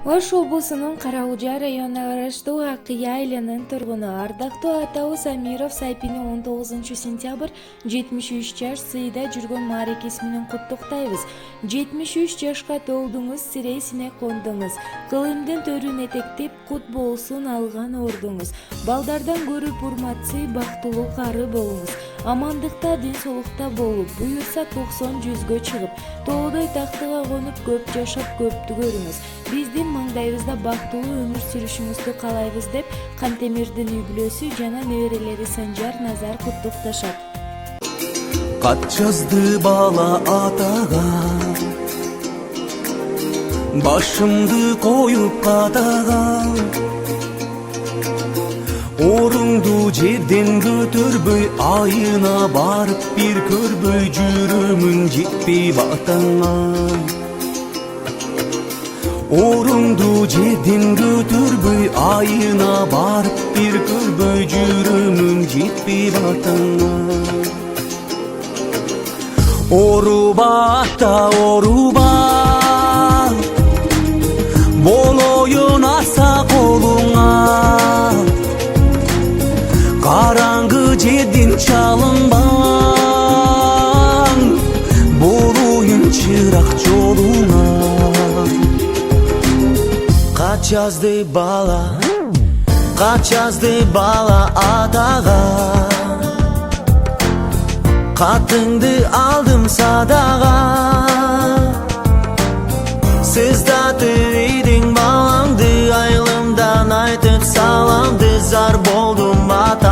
Ош облусунун Кара-Ужа районуна караштуу Акыя айылынын тургуну ардактуу атабыз Амиров Сайпини 19-сентябрь 73 жаш сыйда жүргөн мааракеси менен куттуктайбыз. 73 жашка толдуңуз, сирейсине кондуңуз. Кылымдын төрүн этектеп, кут болсун алган ордуңуз. Балдардан көрүп урматсый, бактылуу кары болуңуз. Амандыкта, ден соолукта болуп, буюрса 90-100гө чыгып, тоодой тактыга конуп көп жашап көптү көрүңүз. Биздин маңдайыбызда бактылуу өмүр сүрүшүңүздү каалайбыз деп Кантемирдин үй бүлөсү жана неберелери Санжар, Назар куттукташат. Кат жазды бала атага, башымды коюп катага. Орыңду жерден көтөрбөй, айына барып бир көрбөй, жүрөмүн жетпей батаңа. Орыңду жерден көтөрбөй, айына барып бир көрбөй, жүрөмүн жетпей батаңа. Оруба ата, оруба, болоюн аса колуңа. Караңгы жерден чалынбаң, болуюн чырак жолуңа. Кат жазды бала атага, катыңды алдым садага. Сиз да түйдүң баламды, айылымдан айтып саламды, зар болдум ата.